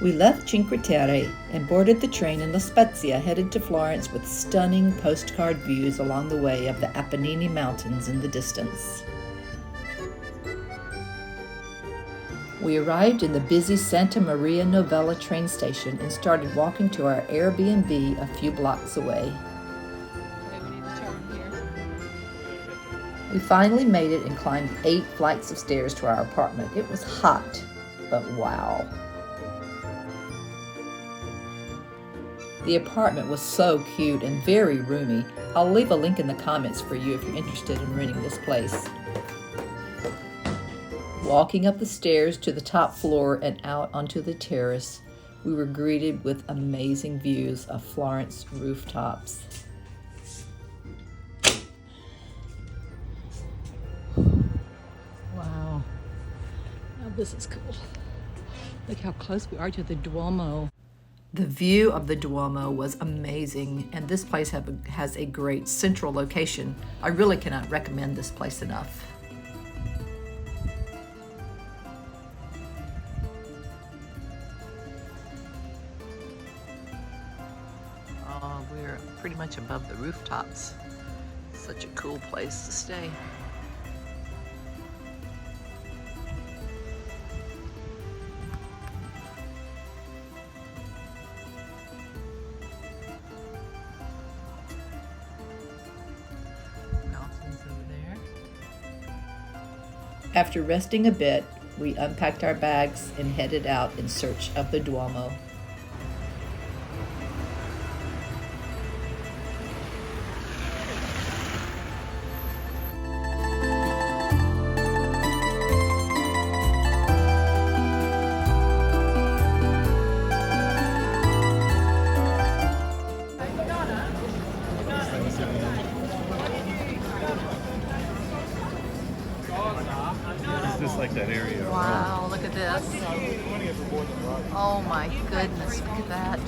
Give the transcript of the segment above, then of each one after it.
We left Cinque Terre and boarded the train in La Spezia, headed to Florence with stunning postcard views along the way of the Apennine Mountains in the distance. We arrived in the busy Santa Maria Novella train station and started walking to our Airbnb a few blocks away. We finally made it and climbed 8 flights of stairs to our apartment. It was hot, but wow. The apartment was so cute and very roomy. I'll leave a link in the comments for you if you're interested in renting this place. Walking up the stairs to the top floor and out onto the terrace, we were greeted with amazing views of Florence rooftops. Wow, now this is cool. Look how close we are to the Duomo. The view of the Duomo was amazing, and this place has a great central location. I really cannot recommend this place enough. Oh, we're pretty much above the rooftops. Such a cool place to stay. After resting a bit, we unpacked our bags and headed out in search of the Duomo. Just like that area. Wow, look at this. Oh my goodness, look at that.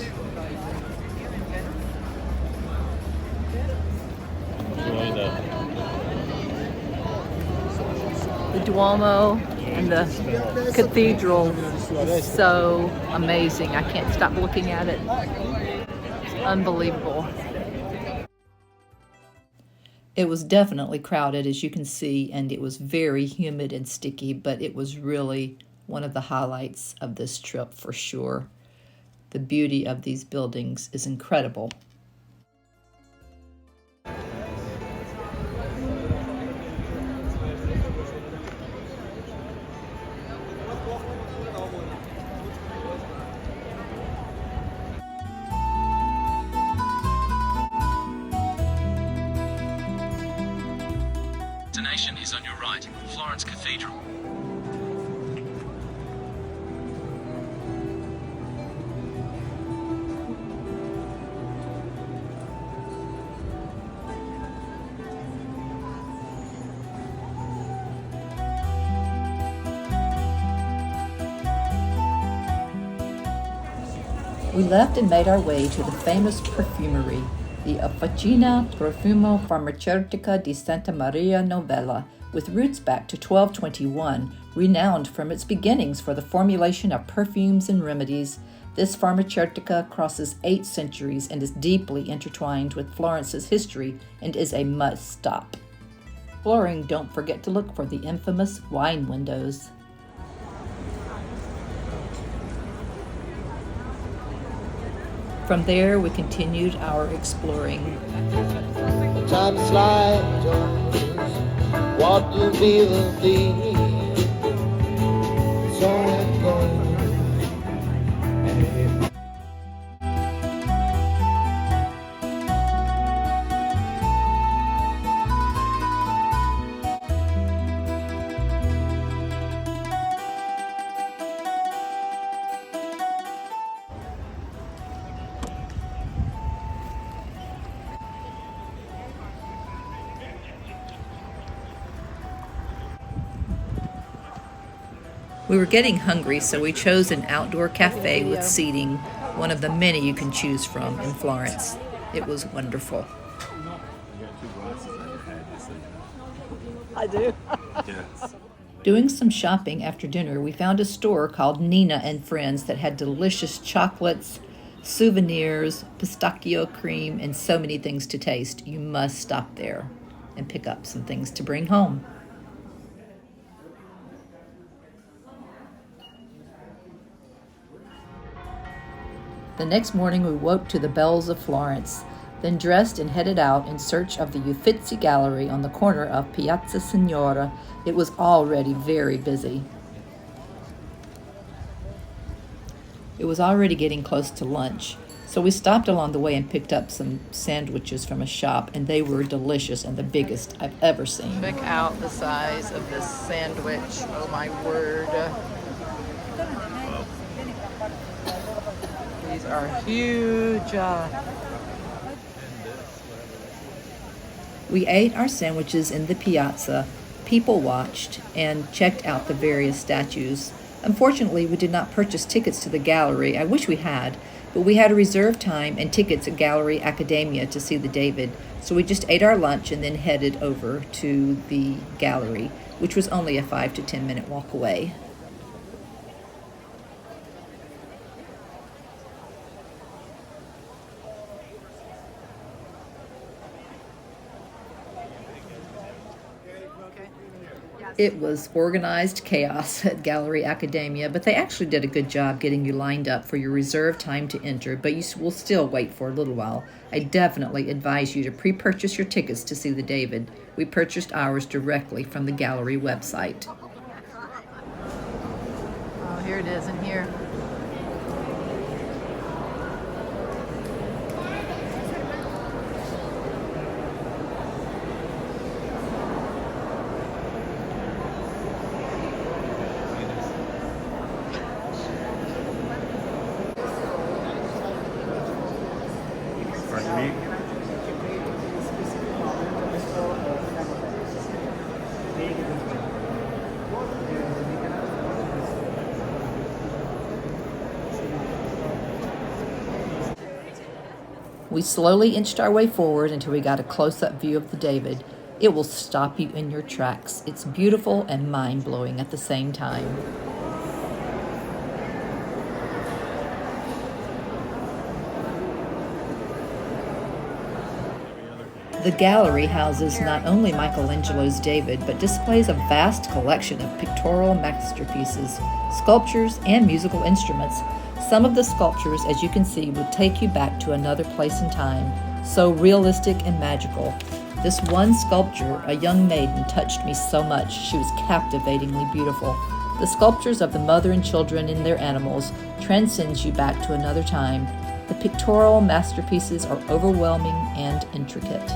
The Duomo and the cathedral is so amazing. I can't stop looking at it. It's unbelievable. It was definitely crowded, as you can see, and it was very humid and sticky, but it was really one of the highlights of this trip for sure. The beauty of these buildings is incredible. Destination is on your right, Florence Cathedral. We left and made our way to the famous perfumery, the Officina Profumo Farmaceutica di Santa Maria Novella, with roots back to 1221, renowned from its beginnings for the formulation of perfumes and remedies. This pharmaceutica crosses 8 centuries and is deeply intertwined with Florence's history and is a must-stop. Exploring, don't forget to look for the infamous wine windows. From there, we continued our exploring. Time slides on, what will be the theme? So it goes. We were getting hungry, so we chose an outdoor cafe with seating, one of the many you can choose from in Florence. It was wonderful. I do. Yes. Doing some shopping after dinner, we found a store called Nina and Friends that had delicious chocolates, souvenirs, pistachio cream, and so many things to taste. You must stop there and pick up some things to bring home. The next morning we woke to the bells of Florence, then dressed and headed out in search of the Uffizi Gallery on the corner of Piazza Signora. It was already very busy. It was already getting close to lunch, so we stopped along the way and picked up some sandwiches from a shop, and they were delicious and the biggest I've ever seen. Check out the size of this sandwich. Oh my word. These are huge. We ate our sandwiches in the piazza, people watched, and checked out the various statues. Unfortunately, we did not purchase tickets to the gallery. I wish we had, but we had a reserved time and tickets at Gallery Accademia to see the David, so we just ate our lunch and then headed over to the gallery, which was only a 5 to 10 minute walk away. It was organized chaos at Gallery Academia, but they actually did a good job getting you lined up for your reserved time to enter, but you will still wait for a little while. I definitely advise you to pre-purchase your tickets to see the David. We purchased ours directly from the gallery website. Oh, here it is in here. We slowly inched our way forward until we got a close-up view of the David. It will stop you in your tracks. It's beautiful and mind-blowing at the same time. The gallery houses not only Michelangelo's David, but displays a vast collection of pictorial masterpieces, sculptures, and musical instruments. Some of the sculptures, as you can see, will take you back to another place and time, so realistic and magical. This one sculpture, a young maiden, touched me so much. She was captivatingly beautiful. The sculptures of the mother and children and their animals transcends you back to another time. The pictorial masterpieces are overwhelming and intricate.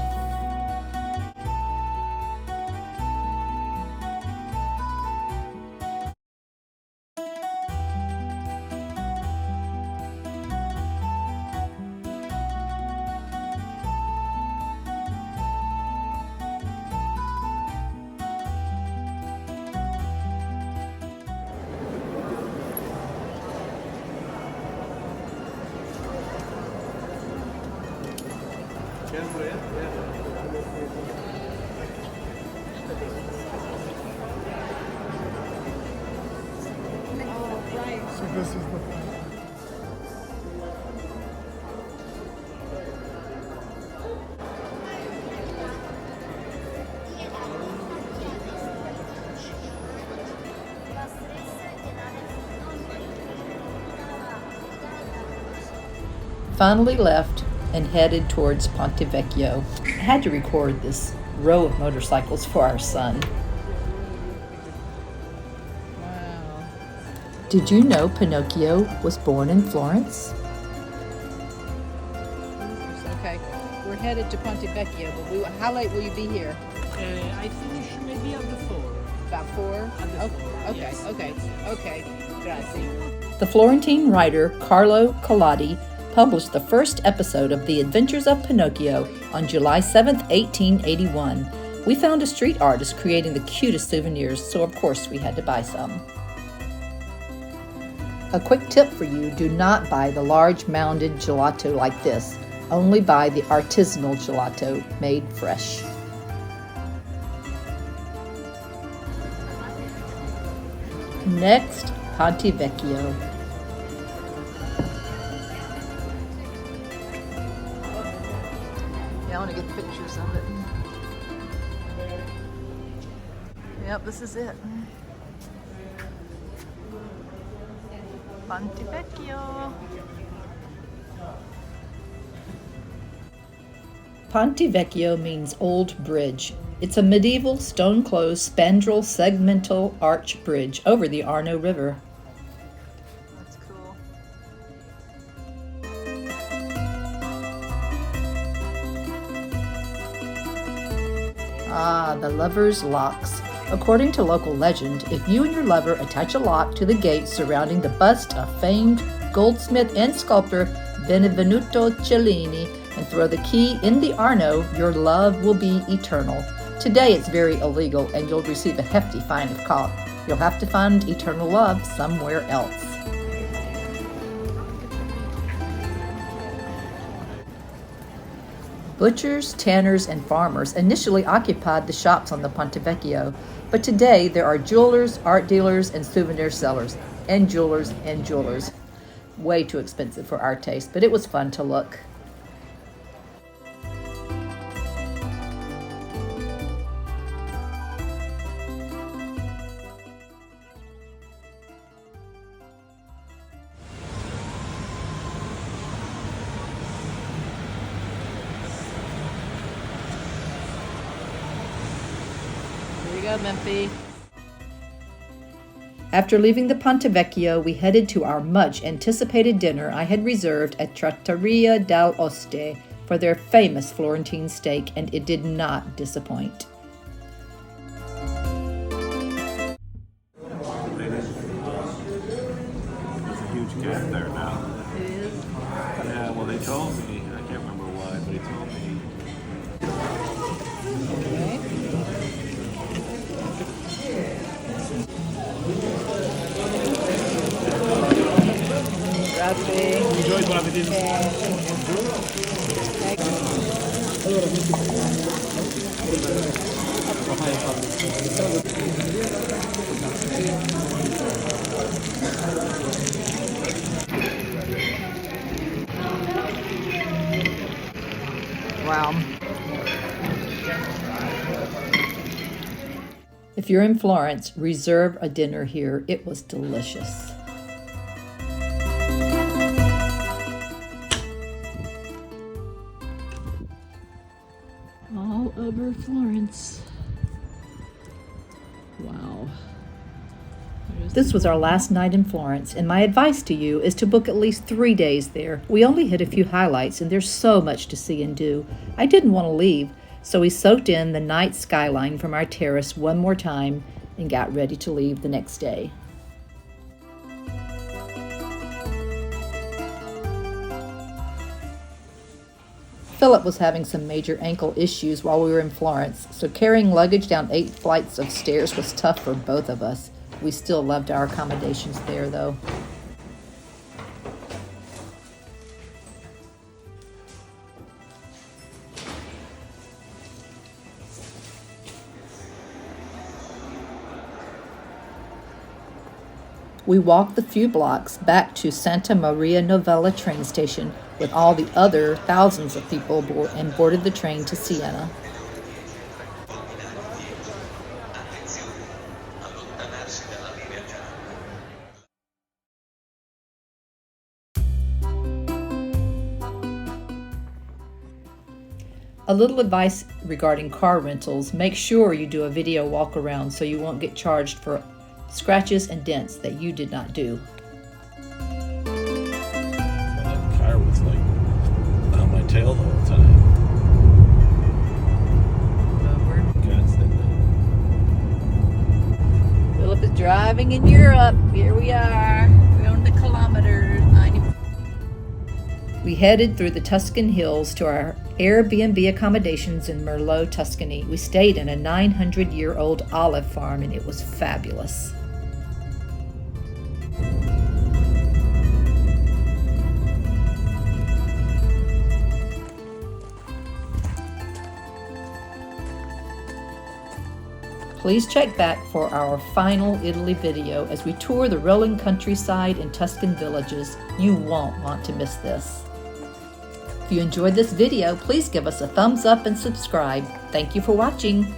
This is the Finally left and headed towards Ponte Vecchio. I had to record this row of motorcycles for our son. Wow. Did you know Pinocchio was born in Florence? Okay, we're headed to Ponte Vecchio, but how late will you be here? I finish maybe at the 4. About 4? At the 4, Okay, yes. okay. Grazie. The Florentine writer Carlo Collodi published the first episode of The Adventures of Pinocchio on July 7, 1881. We found a street artist creating the cutest souvenirs, so of course we had to buy some. A quick tip for you, do not buy the large mounded gelato like this. Only buy the artisanal gelato made fresh. Next, Ponte Vecchio. Yeah, I want to get pictures of it. Yep, this is it. Ponte Vecchio. Ponte Vecchio means Old Bridge. It's a medieval stone-closed spandrel segmental arch bridge over the Arno River. That's cool. Ah, the lover's locks. According to local legend, if you and your lover attach a lock to the gate surrounding the bust of famed goldsmith and sculptor Benvenuto Cellini and throw the key in the Arno, your love will be eternal. Today it's very illegal and you'll receive a hefty fine if caught. You'll have to find eternal love somewhere else. Butchers, tanners, and farmers initially occupied the shops on the Ponte Vecchio, but today there are jewelers, art dealers, and souvenir sellers, and jewelers and jewelers. Way too expensive for our taste, but it was fun to look. Here you go, Memphis. After leaving the Ponte Vecchio, we headed to our much-anticipated dinner I had reserved at Trattoria dell'Oste for their famous Florentine steak, and it did not disappoint. There's a huge gap there now. It is. Yeah, well, they told me. I can't remember why, but he told me. Wow. If you're in Florence, reserve a dinner here. It was delicious. All over Florence. Wow. This was our last night in Florence, and my advice to you is to book at least 3 days there. We only hit a few highlights, and there's so much to see and do. I didn't want to leave, so we soaked in the night skyline from our terrace one more time and got ready to leave the next day. Philip was having some major ankle issues while we were in Florence, so carrying luggage down 8 flights of stairs was tough for both of us. We still loved our accommodations there, though. We walked the few blocks back to Santa Maria Novella train station with all the other thousands of people and boarded the train to Siena. A little advice regarding car rentals: make sure you do a video walk around so you won't get charged for scratches and dents that you did not do. That car was like on my tail the whole time. Constantly. Philip is driving in Europe. Here we are. We're on the kilometers. We headed through the Tuscan hills to our Airbnb accommodations in Merlot, Tuscany. We stayed in a 900-year-old olive farm, and it was fabulous. Please check back for our final Italy video as we tour the rolling countryside and Tuscan villages. You won't want to miss this. If you enjoyed this video, please give us a thumbs up and subscribe. Thank you for watching.